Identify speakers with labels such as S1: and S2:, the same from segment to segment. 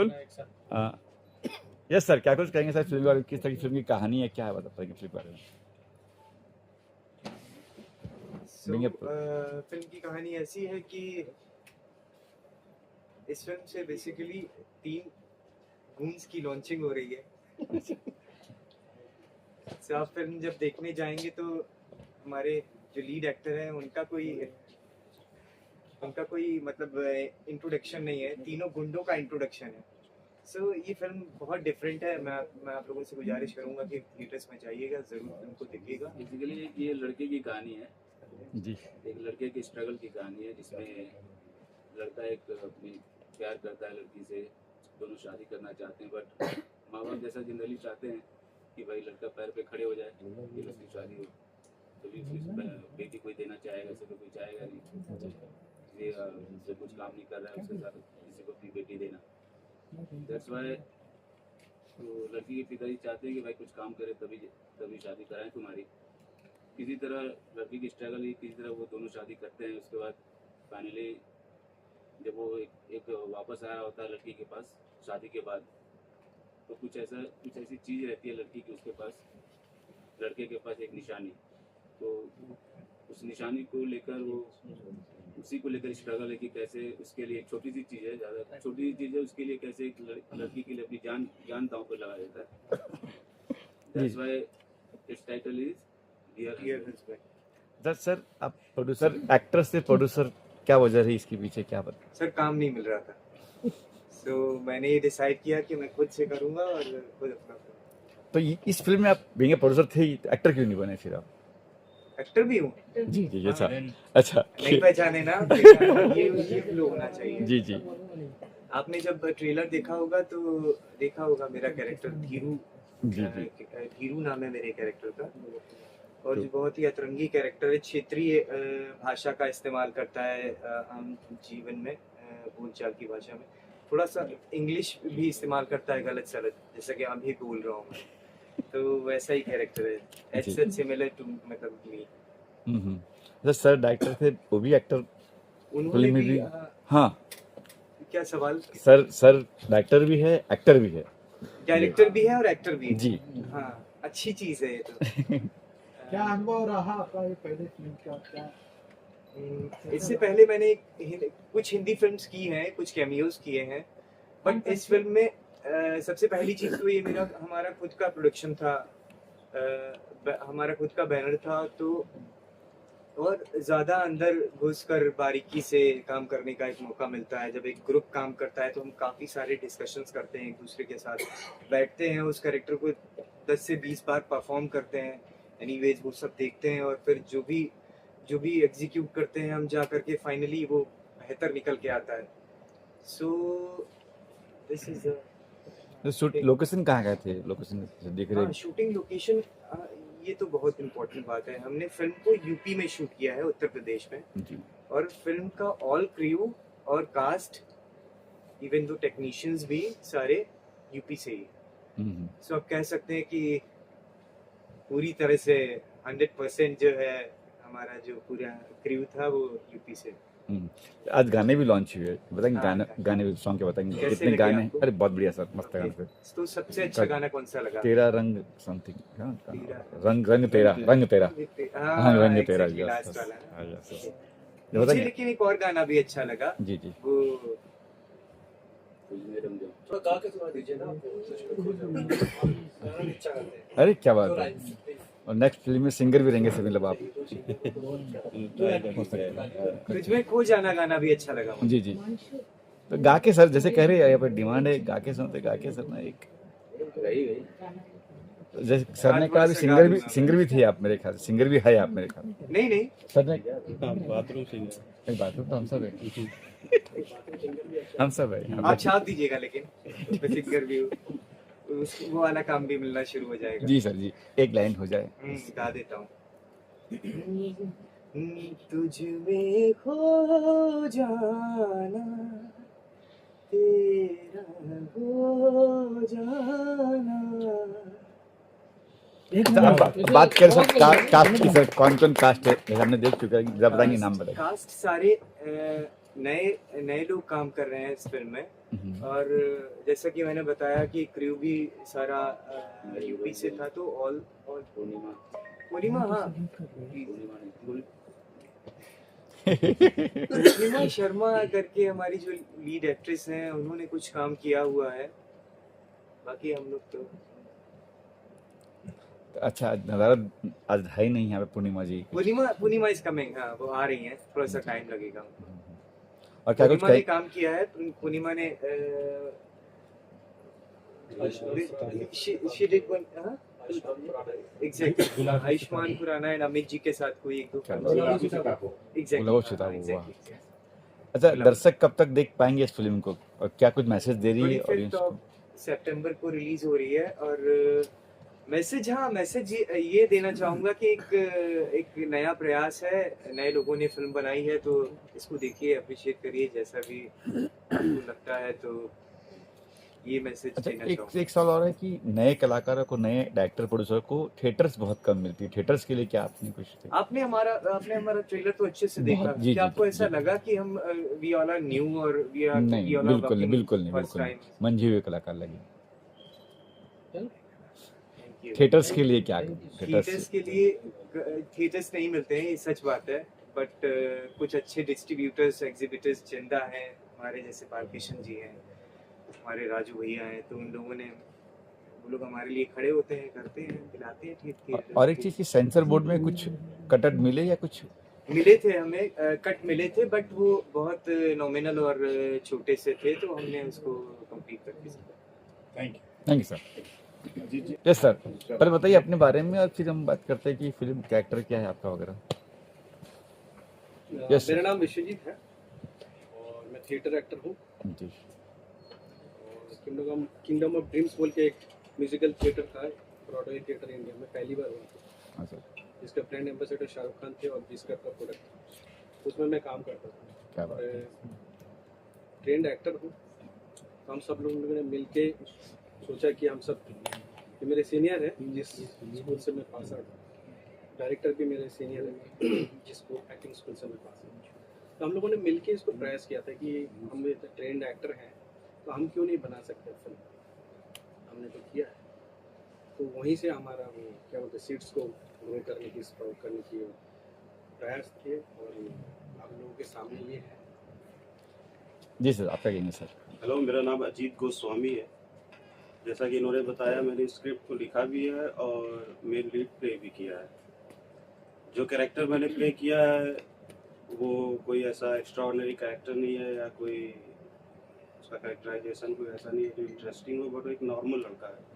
S1: बिल्कुल। Yes sir, क्या कुछ कहेंगे सर फिल्म के बारे में? किस तरह की फिल्म की कहानी है, क्या है बताएंगे फिल्म के बारे में? Being a-
S2: फिल्म की कहानी ऐसी है कि इस फिल्म से बेसिकली 3 गूंस की लॉन्चिंग हो रही है। आप फिल्म जब देखने जाएंगे तो हमारे जो लीड एक्टर हैं उनका कोई मतलब इंट्रोडक्शन नहीं है, तीनों गुंडों का इंट्रोडक्शन है। ये फिल्म बहुत डिफरेंट है। मैं आप लोगों से गुजारिश करूंगा कि थिएटर्स में जाइएगा, जरूर फिल्म को देखिएगा।
S3: बेसिकली ये लड़के की कहानी है
S1: जी।
S3: एक लड़के की स्ट्रगल की कहानी है, जिसमें लड़का एक अपनी प्यार करता है लड़की से, दोनों शादी करना चाहते हैं, बट माँ बाप जैसा जनरली चाहते हैं कि भाई लड़का पैर पे खड़े हो जाए, फिर उसकी शादी हो। तो भी बेटी कोई देना चाहेगा, ऐसे तो कोई चाहेगा नहीं। इसलिए जो कुछ काम नहीं कर रहा है उसके साथ किसी को अपनी बेटी देना। दैट्स वाई तो लड़की के पिताजी चाहते हैं कि भाई कुछ काम करे तभी शादी कराएं तुम्हारी। किसी तरह लड़की की स्ट्रगल ही, किसी तरह वो दोनों शादी करते हैं। उसके बाद फाइनली जब वो एक वापस आया होता है लड़की के पास शादी के बाद, तो कुछ ऐसी चीज़ रहती है लड़की की उसके पास, लड़के के पास एक निशानी। तो उस निशानी को लेकर वो उसी को लेकर स्ट्रगल है कि कैसे उसके लिए एक छोटी सी चीज़ है, ज़्यादा छोटी सी चीज़ है, उसके लिए कैसे एक लड़की के लिए अपनी जान दांव पर लगा देता है। That's why its title is dear husband.
S1: Sir आप प्रोड्यूसर, एक्टर से प्रोड्यूसर, क्या वजह रही इसके पीछे, क्या बता?
S2: सर काम नहीं मिल रहा था, मैंने ये डिसाइड किया कि मैं खुद से करूंगा और खुद अपना करूंगा।
S1: तो इस फिल्म में आप बीइंग ए प्रोड्यूसर थे, एक्टर क्यों नहीं बने फिर आप?
S2: एक्टर भी हूँ
S1: जी जी। अच्छा अच्छा,
S2: नहीं पहचाने ना, ये फ्लो होना चाहिए।
S1: जी जी।
S2: आपने जब ट्रेलर देखा होगा मेरा कैरेक्टर धीरू,
S1: जी जी।
S2: धीरू नाम है मेरे कैरेक्टर का, और जो बहुत ही अतरंगी कैरेक्टर है, क्षेत्रीय भाषा का इस्तेमाल करता है आम जीवन में, बोलचाल की भाषा में थोड़ा सा इंग्लिश भी इस्तेमाल करता है गलत सलत, जैसा कि अभी बोल रहा हूँ मैं। तो वैसा ही कैरेक्टर है, इट्स सिमिलर टू मतलब मी।
S1: सर डायरेक्टर थे, वो भी एक्टर
S2: उन्होंने
S1: फिल्म में भी? हाँ।
S2: क्या सवाल?
S1: सर डायरेक्टर भी है, एक्टर भी है।
S2: डायरेक्टर भी है और एक्टर भी है
S1: जी।
S2: हाँ, अच्छी चीज है ये तो।
S4: क्या अनुभव रहा आपका ये पहले फिल्म का? क्या
S2: इससे पहले मैंने कुछ हिंदी फिल्म्स की हैं, कुछ कैमियोज किए हैं, बट इस फिल्म में सबसे पहली चीज तो ये हमारा खुद का प्रोडक्शन था, हमारा खुद का बैनर था, तो और ज़्यादा अंदर घुसकर बारीकी से काम करने का एक मौका मिलता है। जब एक ग्रुप काम करता है तो हम काफ़ी सारे डिस्कशंस करते हैं, एक दूसरे के साथ बैठते हैं, उस कैरेक्टर को 10 से 20 बार परफॉर्म करते हैं, एनीवेज वो सब देखते हैं, और फिर जो भी एग्जीक्यूट करते हैं हम, जा करके फाइनली वो बेहतर निकल के आता है। सो दिस इज
S1: लोकेशन कहाँ गए थे? लोकेशन देख रहे हैं?
S2: शूटिंग लोकेशन, ये तो बहुत इम्पोर्टेंट बात है। हमने फिल्म को यूपी में शूट किया है, उत्तर प्रदेश में
S1: जी।
S2: और फिल्म का ऑल क्रू और कास्ट, इवन दो टेक्नीशियंस भी सारे यूपी से ही। सो आप कह सकते हैं कि पूरी तरह से 100% जो है हमारा जो पूरा क्रू था वो यूपी से।
S1: आज गाने भी लॉन्च हुए, बताएंगे?
S2: हाँ,
S1: गाने भी सॉन्ग के बताएंगे
S2: कैसे
S1: कितने
S2: लगे
S1: गाने?
S2: आपको?
S1: अरे बहुत बढ़िया सर, मस्त गाने थे।
S2: तो सबसे अच्छा गाना कौन सा लगा?
S1: तेरा रंग समथिंग, रंग तेरा,
S2: तेरा
S1: हाँ रंग तेरा,
S2: exactly, last वाला ना।
S1: हाँ, yes, yes।
S2: मुझे
S1: बताइए।
S2: लेकिन एक और गाना भी अच्छा लगा,
S1: जी जी।
S2: वो
S1: अरे क्या बात है, और नेक्स्ट फिल्म में सिंगर भी रहेंगे सब, मतलब आप?
S2: तुझ में खो जाना गाना भी अच्छा लगा मुझे।
S1: जी जी। तो गा के सर, जैसे कह रहे हैं यहाँ पर डिमांड है, गा के सुनते, गा के सर ना एक, जैसे सर ने कहा सिंगर भी थे आप मेरे ख्याल, सिंगर भी है आप मेरे ख्याल।
S2: नहीं
S1: सर ने
S4: बाथरूम सिंगर,
S1: एक बात तो हम सब है, हम सब है।
S2: आप छाप दीजिएगा, लेकिन मैं सिंगर भी हूँ, वो वाला काम भी मिलना शुरू हो जाएगा।
S1: जी सर जी, एक लाइन हो जाए।
S2: गा देता हूँ। तुझ में खो जाना, तेरा हो जाना।
S1: बात कर सर, कास्ट की सर, कौन कास्ट है? हमने देख चुका है, बताएंगे नाम बताएंगे।
S2: कास्ट सारे नए नए लोग काम कर रहे हैं इस फिल्म में,
S1: हम्म।
S2: और जैसा कि मैंने बताया कि क्रू भी सारा यूपी से था, तो ऑल
S3: पूर्णिमा
S2: पूर्णिमा, हाँ,
S3: पूर्णिमा नहीं,
S2: पूर्णिमा शर्मा करके हमारी जो लीड एक्ट्रेस हैं, उन्होंने कुछ काम किया हुआ है। बाकी हम लोग तो
S1: अच्छा, नज़ारा आज है ही नहीं यहाँ पे पूर्णिमा जी।
S2: पूर्णिमा इज कमिंग, हाँ, वो आ रही हैं, थोड़ा सा टाइम लगेगा।
S1: और क्या कुछ
S2: पूर्णिमा ने
S1: कहीं
S2: काम किया है, पूर्णिमा ने she did one, हाँ? Exactly. आयुष्मान खुराना एंड अमित जी के साथ कोई एक दो
S1: क्या
S2: film
S1: बात
S2: की। Exactly,
S1: गुलाब
S2: हाँ,
S1: सितारा,
S2: exactly,
S1: वाह।
S2: exactly.
S1: अच्छा,
S2: गुलाब।
S1: दर्शक कब तक देख पाएंगे इस फिल्म को, और क्या कुछ मैसेज दे रही है
S2: 25th
S1: ऑडियंस को?
S2: of सितंबर को रिलीज हो रही है, और मैसेज ये देना चाहूंगा कि एक नया प्रयास है, नए लोगों ने फिल्म बनाई है, तो इसको देखिए, अप्रिशिएट करिए, जैसा भी आपको लगता है, तो ये मैसेज
S1: अच्छा,
S2: देना
S1: एक
S2: चाहूंगा।
S1: एक सवाल और है कि नए कलाकारों को, नए डायरेक्टर प्रोड्यूसर को थिएटर्स बहुत कम मिलती है, थिएटर्स के लिए क्या आपने कुछ
S2: आपने हमारा ट्रेलर तो अच्छे से देखा,
S1: बहुत, जी
S2: क्या
S1: जी
S2: आपको ऐसा
S1: जी।
S2: लगा कि हम वी ऑल आर न्यू, और वी आर
S1: नहीं, बिल्कुल नहीं,
S2: वर्किंग
S1: बिल्कुल नहीं,
S2: फर्स्ट
S1: बिल्कुल नहीं,
S2: टाइम?
S1: मंझे हुए कलाकार लगे।
S2: Thank you.
S1: थिएटर्स के लिए क्या,
S2: थिएटर्स के लिए थिएटर्स नहीं मिलते हैं, ये सच बात है, बट कुछ अच्छे डिस्ट्रीब्यूटर्स, एग्जीबिटर्स जिंदा हैं, हमारे जैसे बालकृष्ण जी हैं, हमारे राजू भैया हैं, तो उन लोगों ने, वो लोग हमारे लिए खड़े होते हैं, करते हैं, दिलाते हैं थिएटर।
S1: और एक चीज़ की सेंसर बोर्ड में कुछ कटअट मिले या कुछ?
S2: मिले थे हमें, कट मिले थे, बट वो बहुत नॉमिनल और छोटे से थे, तो हमने उसको कंप्लीट करके
S1: thank you sir. Yes sir, पहले बताइए अपने बारे में, और फिर हम बात करते हैं कि फिल्म कैरेक्टर क्या है आपका वगैरह। Yes,
S5: मेरा नाम विश्वजीत है और मैं थिएटर एक्टर हूँ।
S1: जी।
S5: और किंगडम ऑफ ड्रीम्स बोल के एक म्यूजिकल थिएटर था, ब्रॉडवे थिएटर इंडिया में पहली बार हुआ था,
S1: हाँ सर,
S5: जिसका ब्रांड एम्बेसडर शाहरुख खान थे और जिसका का प्रोडक्ट, उसमें मैं काम करता था।
S1: क्या बात है।
S5: ट्रेंड एक्टर हूँ, तो हम सब लोगों ने मिल के सोचा कि हम सब, ये मेरे सीनियर है जिस स्कूल से मैं पास आउट, डायरेक्टर भी मेरे सीनियर है जिसको एक्टिंग स्कूल से मैं पास आउट, तो हम लोगों ने मिल के इसको प्रयास किया था कि हम ट्रेंड एक्टर हैं, तो हम क्यों नहीं बना सकते फिल्म। हमने तो किया है, तो वहीं से हमारा वो क्या बोलते हैं, सीट्स को ग्रो करने की, स्प्राउट करने की प्रयास थे, और आप लोगों के सामने ये है।
S1: जी सर, आपका कहेंगे सर।
S6: हेलो, मेरा नाम अजीत गोस्वामी है। जैसा कि इन्होंने बताया, मैंने स्क्रिप्ट को लिखा भी है और मेन लीड प्ले भी किया है। जो कैरेक्टर मैंने प्ले किया है वो कोई ऐसा एक्स्ट्राऑर्डिनरी कैरेक्टर नहीं है, या कोई उसका कैरेक्टराइजेशन कोई ऐसा नहीं है जो इंटरेस्टिंग हो, बट एक नॉर्मल लड़का है।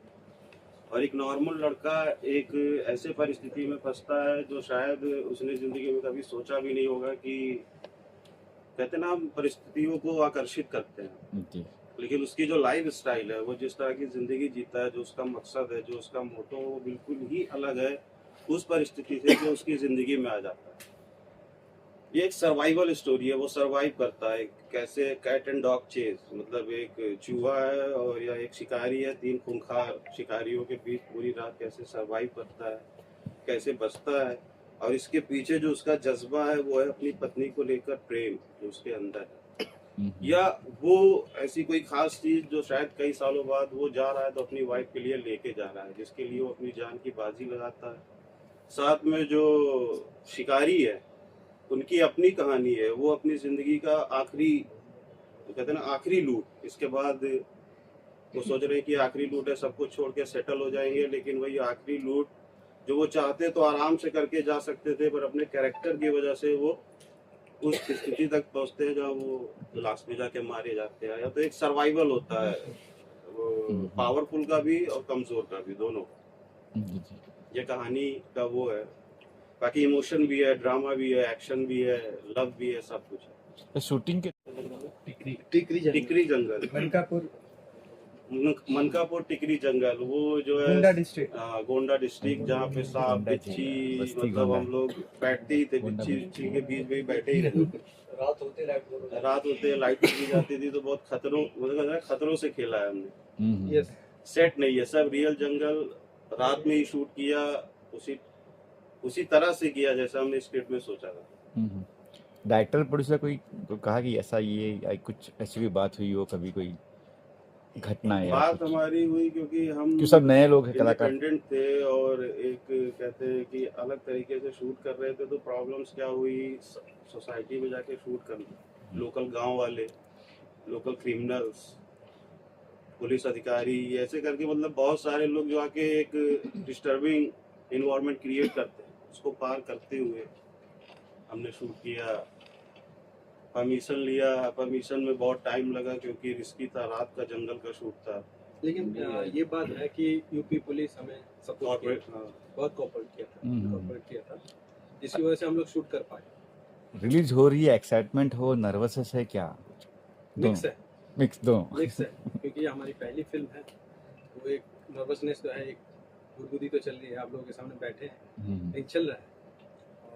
S6: और एक नॉर्मल लड़का एक ऐसे परिस्थिति में फंसता है जो शायद उसने ज़िंदगी में कभी सोचा भी नहीं होगा कि, कहते ना, हम परिस्थितियों को आकर्षित करते हैं,
S1: जी।
S6: लेकिन उसकी जो लाइफ स्टाइल है, वो जिस तरह की ज़िंदगी जीता है, जो उसका मकसद है, जो उसका मोटो, वो बिल्कुल ही अलग है उस परिस्थिति से जो उसकी ज़िंदगी में आ जाता है। ये एक सर्वाइवल स्टोरी है, वो सर्वाइव करता है कैसे, कैट एंड डॉग चेज, मतलब एक चूहा है और या एक शिकारी है, तीन खूंखार शिकारियों के बीच पूरी रात कैसे सर्वाइव करता है, कैसे बचता है, और इसके पीछे जो उसका जज्बा है वो है अपनी पत्नी को लेकर प्रेम जो उसके अंदर है, या वो ऐसी कोई खास चीज जो शायद कई सालों बाद वो जा रहा है तो अपनी वाइफ के लिए लेके जा रहा है, जिसके लिए वो अपनी जान की बाजी लगाता है। साथ में जो शिकारी है, उनकी अपनी कहानी है, वो अपनी जिंदगी का आखिरी, कहते हैं ना, आखिरी लूट, इसके बाद वो सोच रहे हैं कि आखिरी लूट है, सब कुछ छोड़ के सेटल हो जाएंगे, लेकिन वही आखिरी लूट जो वो चाहते तो आराम से करके जा सकते थे, पर अपने कैरेक्टर की वजह से वो उस स्थिति तक पहुंचते हैं जहाँ वो लास्ट में जाके मारे जाते हैं। या तो एक सर्वाइवल होता है, वो पावरफुल का भी और कमजोर का भी, दोनों।
S1: जी जी।
S6: ये कहानी का वो है, बाकी इमोशन भी है, ड्रामा भी है, एक्शन भी है, लव भी है, सब कुछ है।
S1: तो शूटिंग के
S6: टिकरी जंगल, मनकापुर टिकरी जंगल, वो जो है
S2: गोंडा डिस्ट्रिक्ट,
S6: गोंडा डिस्ट्रिक्ट, जहाँ पे सांप,
S1: गोंडा
S6: बिच्छी,
S1: जी, बस्ती
S6: मतलब
S1: गोंडा।
S6: हम लोग बैठते ही थे,
S1: गोंडा
S6: बिच्छी के बीच में बैठे ही रहते। रात होते लाइट चली जाती थी, तो बहुत खतरों से खेला है हमने।
S5: यस,
S6: सेट नहीं है, सब रियल जंगल, रात में ही शूट किया, उसी तरह से किया जैसा हमने स्क्रिप्ट में सोचा था।
S1: डायरेक्टर प्रोड्यूसर कोई तो कहा कि ऐसा ये या कुछ ऐसी कोई बात हुई हो, कभी कोई घटना या
S6: बात
S1: कुछ?
S6: हमारी हुई क्योंकि हम
S1: क्योंकि सब नए लोग हैं कलाकार।
S6: इंडिपेंडेंट थे और एक कहते हैं कि अलग तरीके से शूट कर रहे थे, तो प्रॉब्लम्स क्या हुई, सोसाइटी में जाके शूट करना, लोकल गांव वाले, लोकल क्रिमिनल्स, पुलिस अधिकारी, ऐसे करके मतलब बहुत सारे लोग जो आके एक डिस्टर्बिंग इन्वायरमेंट क्रिएट करते हैं, उसको पार करते हुए हमने शूट किया। परमिशन लिया, परमिशन में बहुत टाइम लगा क्योंकि रिस्की था, रात का जंगल का शूट था।
S5: लेकिन ये बात है कि यूपी पुलिस हमें सपोर्ट
S6: कॉर्पोरेट
S5: किया, बहुत कोऑपरेट किया था,
S1: हम्म।
S5: कोऑपरेट किया था, जिसकी वजह से हम लोग शूट कर पाए।
S1: रिलीज हो रही है, एक्साइटमेंट हो, नर्वसनेस है क्या?
S5: मिक्स है,
S1: मिक्स दोनों।
S5: मिक्स है, क्योंकि ये हमारी पहली फिल्म है, तो एक नर्वसनेस तो है, एक गुदगुदी तो चल रही है, आप लोगों के सामने बैठे हैं,
S1: हम्म।
S5: लेकिन चल रहा है।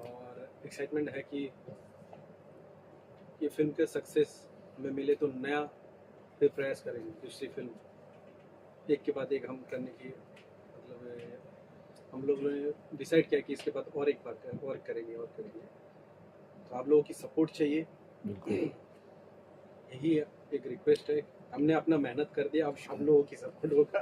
S5: और एक्साइटमेंट है कि ये फिल्म के सक्सेस में मिले तो नया फिर प्रयास करेंगे, दूसरी फिल्म एक के बाद एक हम करने की, मतलब हम लोग ने डिसाइड किया कि इसके बाद और एक बार और करेंगे। तो आप लोगों की सपोर्ट चाहिए,
S1: बिल्कुल।
S5: यही एक रिक्वेस्ट है। हमने अपना मेहनत कर दिया, अब हम लोगों की सपोर्ट होगा।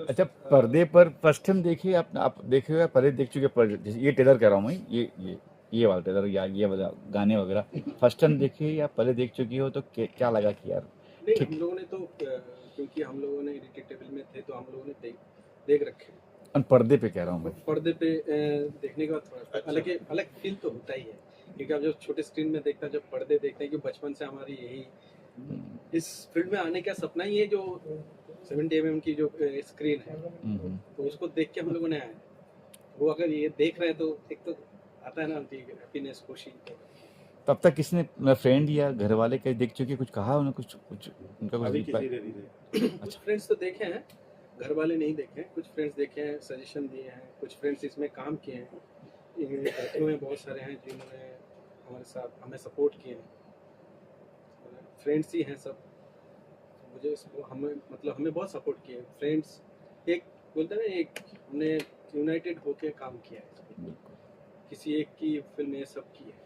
S1: अच्छा, पर्दे पर फर्स्ट टाइम देखिए आप देखे हुए, पहले देख चुके पर, जैसे ये ट्रेलर कह रहा हूँ मैं, ये वाला ट्रेलर या ये वाला गाने वगैरह फर्स्ट टाइम देखिए या पहले देख चुकी हो, तो क्या लगा कि यार
S5: नहीं,
S1: ठीक।
S5: हम लोगों ने तो क्योंकि हम लोगों ने एडिटेड टेबल में थे, तो हम लोगों ने देख रखे।
S1: और पर्दे पे कह रहा हूँ मैं।
S5: पर्दे पे देखने के बाद थोड़ा अलग फील तो होता ही है, क्योंकि आप जब छोटे स्क्रीन में देखते हैं, जब पर्दे देखते हैं, कि बचपन से हमारी यही इस फील्ड में आने का सपना ही है, जो 70 mm की जो स्क्रीन है, तो उसको देख के हम लोगों ने आए। वो अगर ये देख रहे हैं तो एक तो आता है ना हैप्पीनेस, खुशी।
S1: तब तक किसने, फ्रेंड या घर वाले कहीं देख चुके, कुछ कहा उन्होंने, कुछ उनका कुछ
S6: अभी
S1: feedback?
S6: किसी ने नहीं देखा।
S5: कुछ फ्रेंड्स तो देखे हैं, घर वाले नहीं देखे हैं, कुछ फ्रेंड्स देखे हैं, सजेशन दिए हैं, कुछ फ्रेंड्स इसमें काम किए हैं, इनमें साथियों में बहुत सारे हैं जिन्होंने हमारे साथ हमें सपोर्ट किए हैं, फ्रेंड्स ही हैं सब। मुझे हमें बहुत सपोर्ट किए फ्रेंड्स। एक बोलते हैं ना, एक हमने यूनाइटेड होके काम किया है, किसी एक की फिल्म ये सब की है।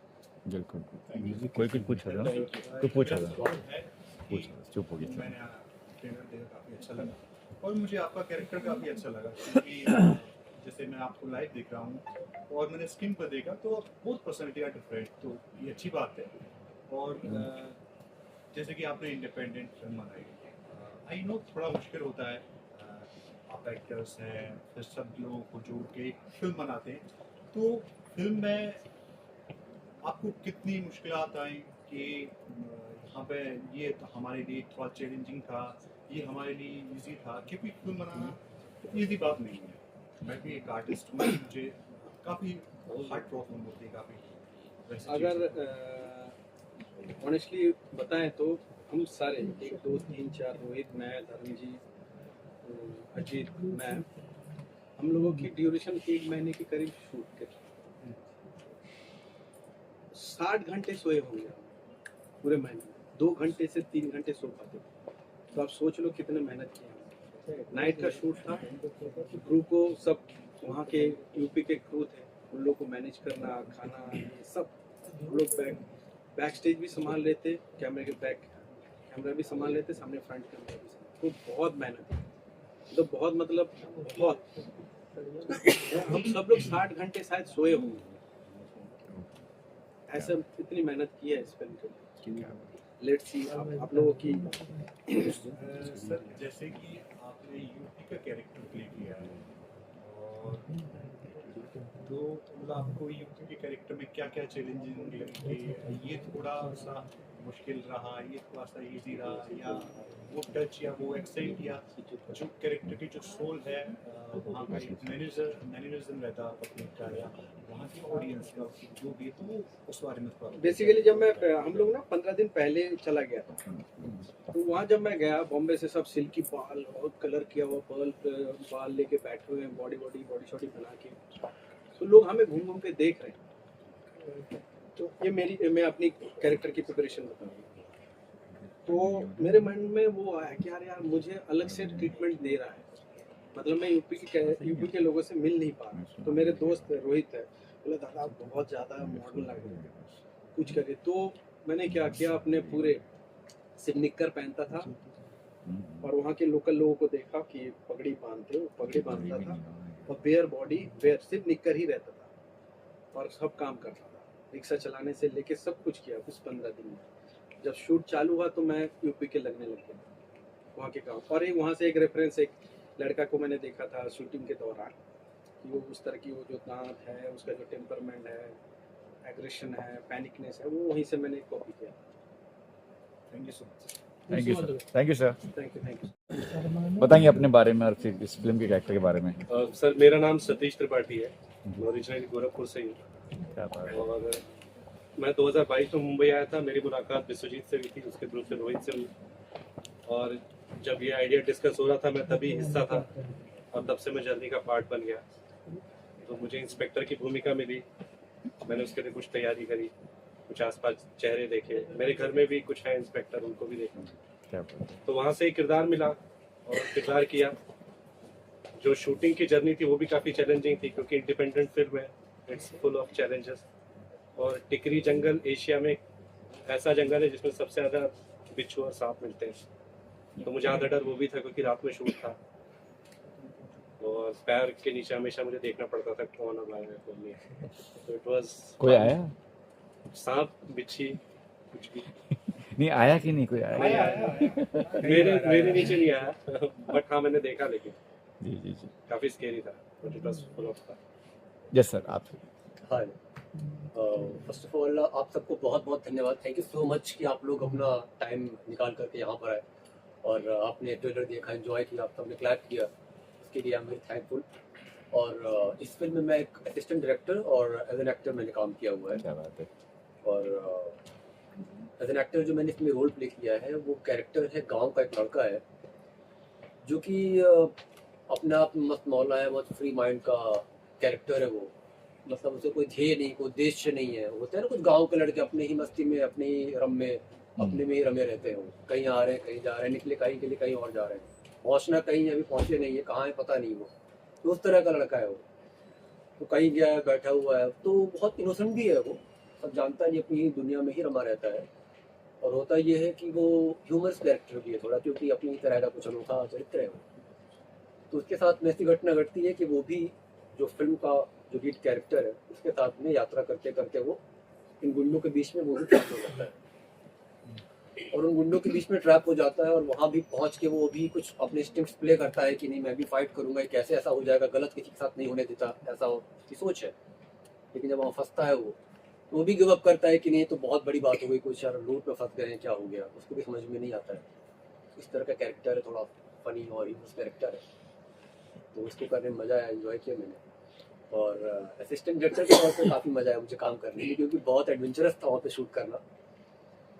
S1: बिल्कुल। कोई कुछ पूछ रहा था, तो पूछ रहा था, चुप हो गया।
S4: मैंने ट्रेलर देखा, काफ़ी अच्छा लगा और मुझे आपका कैरेक्टर काफ़ी अच्छा लगा, क्योंकि जैसे मैं आपको लाइव देख रहा हूँ और मैंने स्क्रीन पर देखा, तो बहुत पर्सनैलिटी आर डिफरेंट, तो ये अच्छी बात है। और जैसे कि आपने इंडिपेंडेंट फिल्म बनाई, आई नो थोड़ा मुश्किल होता है, आप एक्टर्स हैं, फिर सब लोगों को जोड़ के एक फिल्म बनाते हैं, तो फिल्म में आपको कितनी मुश्किलात आई कि यहाँ पे ये तो हमारे लिए थोड़ा चैलेंजिंग था, ये हमारे लिए इजी था, क्योंकि फिल्म बनाना इजी बात नहीं है। मैं भी एक आर्टिस्ट हूँ, मुझे काफ़ी हार्ड प्रॉब्लम होती है, काफ़ी वैसे।
S5: अगर ऑनेस्टली बताएं तो हम सारे 1 2 3 4 रोहित, मैं, धर्म जी, अजीत, मैं, हम लोगों की ड्यूरेशन 1 महीने के करीब शूट के 60 घंटे सोए होंगे पूरे महीने में, 2 घंटे से 3 घंटे सो पाते। तो आप सोच लो कितने मेहनत किए। नाइट का शूट था, क्रू को सब वहाँ के यूपी के क्रू थे, उन लोग को मैनेज करना, खाना, ये सब हम लोग बैक स्टेज भी संभाल रहे थे, कैमरा भी संभाल रहे थे, सामने फ्रंट कैमरा भी। तो बहुत मेहनत है, तो बहुत मतलब बहुत। हम सब लोग 60 घंटे शायद सोए होंगे, ऐसे इतनी मेहनत की है इस फिल्म के लिए। लेट्स सी आप लोगों की।
S4: सर, जैसे कि आपने यूपी का कैरेक्टर प्ले किया है, और तो मतलब आपको यूपी के कैरेक्टर में क्या क्या चैलेंजिंग लगे, ये थोड़ा सा मुश्किल रहा, ये थोड़ा सा इजी रहा, या वो टच या वो एक्सेंट या जो कैरेक्टर की जो सोल है, वहाँ का मैनरिज्म रहता है पब्लिक का या वहाँ की ऑडियंस का, जो भी, तो वो उस बारे में थोड़ा।
S5: बेसिकली जब मैं हम लोग ना 15 दिन पहले चला गया था, तो वहाँ जब मैं गया, बॉम्बे से सब सिल्की बाल और कलर किया हुआ बाल लेके बैठे हुए हैं, बॉडी शॉडी बना के, तो लोग हमें घूम घूम के देख रहे हैं। तो ये मैं अपनी कैरेक्टर की प्रिपरेशन बताऊँ, तो मेरे मन में वो आया कि यार मुझे अलग से ट्रीटमेंट दे रहा है, मतलब मैं यूपी के लोगों से मिल नहीं पा रहा। तो मेरे दोस्त रोहित है, बोला दादा आप बहुत ज़्यादा मॉडर्न लग रहे हैं, कुछ करिए। तो मैंने क्या किया, अपने पूरे सिर्फ निक्कर पहनता था और वहाँ के लोकल लोगों को देखा कि पगड़ी बांधते, वो पगड़ी बांधता था और बेयर बॉडी, बेयर सिर्फ निक्कर ही रहता था और सब काम करता था, रिक्शा चलाने से लेके सब कुछ किया उस 15 दिन में। जब शूट चालू हुआ तो मैं यूपी के लगने लग गया वहाँ के काम। और वहाँ से एक रेफरेंस, एक लड़का को मैंने देखा था शूटिंग के दौरान कि वो उस तरह की, वो जो दांत है, उसका जो टेम्परमेंट है, एग्रेशन है, पैनिकनेस है, वो वहीं से मैंने कॉपी किया।
S4: Thank you so much.
S1: Thank you sir, thank you sir.
S5: Thank you.
S1: बताएंगे अपने बारे में और फिर इस फिल्म के कैरेक्टर के बारे में।
S7: सर मेरा नाम सतीश त्रिपाठी है, मैं ओरिजिनली गोरखपुर से ही हूँ।
S1: क्या बात है।
S7: और मैं 2022 में मुंबई आया था, मेरी मुलाकात विश्वजीत से हुई थी, उसके थ्रू से रोहित से हुई। और जब ये आइडिया डिस्कस हो रहा था मैं तभी हिस्सा था और तब से मैं जर्नी का पार्ट बन गया। तो मुझे इंस्पेक्टर की भूमिका मिली, मैंने उसके लिए कुछ तैयारी करी, कुछ आसपास चेहरे देखे, मेरे घर में भी कुछ है इंस्पेक्टर, उनको भी देखा।
S1: क्या बात है।
S7: तो वहाँ से एक किरदार मिला और किरदार किया। जो शूटिंग की जर्नी थी वो भी काफ़ी चैलेंजिंग थी क्योंकि इंडिपेंडेंट फिल्म है, इट्स फुल ऑफ चैलेंजेस। और टिकरी जंगल एशिया में ऐसा जंगल है जिसमें सबसे ज़्यादा बिच्छू और सांप मिलते हैं। तो मुझे आधा डर वो भी था क्योंकि रात में शूट था और पैर के नीचे हमेशा मुझे देखना पड़ता था कौन अब आया है कौन नहीं। तो इट वाज
S1: कोई आया?
S7: सांप, बिच्छी, कुछ भी
S1: नहीं आया कि नहीं कोई आया?
S7: मेरे नीचे नहीं आया बट हाँ मैंने देखा, लेकिन
S1: जी जी जी।
S7: काफी स्केरी था, but it was full of fun.
S1: Yes sir, आप।
S8: हाय, फर्स्ट ऑफ ऑल आप सबको बहुत बहुत धन्यवाद। थैंक यू सो मच कि आप लोग अपना टाइम निकाल करके यहाँ पर आए और आपने ट्रेलर देखा, एंजॉय किया, आप सबने क्लैप किया, उसके लिए आई एम वेरी थैंकफुल। और इस फिल्म में मैं एक असिस्टेंट डायरेक्टर और एज एन एक्टर मैंने काम किया हुआ है।
S1: क्या बात है।
S8: और एज एन एक्टर जो मैंने इसमें रोल प्ले किया है वो कैरेक्टर है, गांव का एक लड़का है जो कि अपने आप में मस्त मौला है, बहुत फ्री माइंड का कैरेक्टर है वो। मतलब उसे कोई ध्येय नहीं, कोई उद्देश्य नहीं है। होते हैं ना कुछ गांव के लड़के अपने ही मस्ती में, अपने ही रम में, अपने में ही रमे रहते हैं। कहीं आ रहे हैं, कहीं जा रहे हैं, निकले कहीं के लिए, कहीं और जा रहे हैं, पहुंचना कहीं अभी पहुंचे नहीं है, कहाँ है पता नहीं वो। तो उस तरह का लड़का है वो। तो कहीं गया है, बैठा हुआ है, तो बहुत इनोसेंट भी है वो, सब जानता नहीं, अपनी ही दुनिया में ही रमा रहता है। और होता ये है कि वो ह्यूमरस कैरेक्टर भी है थोड़ा, क्योंकि अपनी तरह का कुछ अनोखा चरित्र है वो। तो उसके साथ में ऐसी घटना घटती है कि वो भी जो फिल्म का जो लीड कैरेक्टर है उसके साथ में यात्रा करते करते वो इन गुंडों के बीच में वो भी ट्रैप हो जाता है और उन गुंडों के बीच में ट्रैप हो जाता है। और वहाँ भी पहुँच के वो भी कुछ अपने स्टिंग्स प्ले करता है कि नहीं मैं भी फाइट करूंगा, कैसे ऐसा हो जाएगा, गलत किसी के साथ नहीं होने देता, ऐसा उसकी सोच है। लेकिन जब वहाँ फंसता है वो भी गिव अप करता है कि नहीं तो बहुत बड़ी बात हो गई, कुछ यार लूट में फंस गए हैं, क्या हो गया, उसको भी समझ में नहीं आता है। इस तरह का कैरेक्टर है, थोड़ा फनी और ह्यूमरस कैरेक्टर है, तो उसको करने में मज़ा आया, एंजॉय किया मैंने। और असिस्टेंट डायरेक्टर के तौर पे काफ़ी मज़ा आया मुझे काम करने में, क्योंकि बहुत एडवेंचरस था वहाँ पे शूट करना।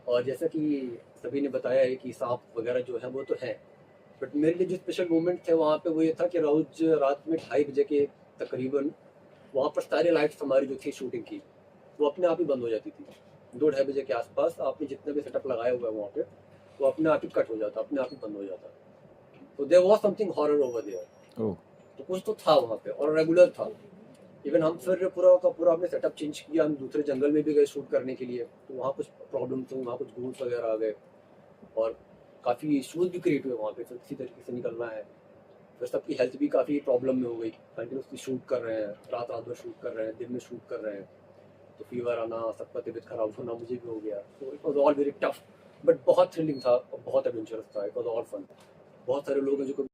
S8: और जैसा कि सभी ने बताया है कि सांप वगैरह जो है वो तो है, बट मेरे लिए जो स्पेशल मोमेंट थे वहाँ पे वो ये था कि रोज रात में 2:30 बजे के तकरीबन वहाँ पर सारी लाइट्स हमारी जो थी शूटिंग की वो अपने आप ही बंद हो जाती थी। 2-2:30 बजे के आसपास आपने जितने भी सेटअप लगाया हुआ है वहाँ पे वो अपने आप ही कट हो जाता, अपने आप ही बंद हो जाता। तो there was something horror over there.
S1: Oh.
S8: तो कुछ तो था वहाँ पे और रेगुलर था। इवन हम फिर पूरा का पूरा अपने सेटअप चेंज किया, हम दूसरे जंगल में भी गए शूट करने के लिए, तो वहाँ कुछ प्रॉब्लम थी, वहाँ कुछ घूस वगैरह आ गए और काफ़ी इशूज़ भी क्रिएट हुए वहाँ पे। फिर किसी तरीके से निकलना है, फिर सबकी हेल्थ भी काफ़ी प्रॉब्लम में हो गई, कंटिन्यूसली शूट कर रहे हैं, रात भर शूट कर रहे हैं, दिन में शूट कर रहे हैं, तो फीवर आना, सबका तबीयत खराब होना मुझे भी हो गया। तो it was all very tough, but बहुत थ्रिलिंग था और बहुत एडवेंचरस था, इट वॉज ऑल फन। बहुत सारे लोग हैं जो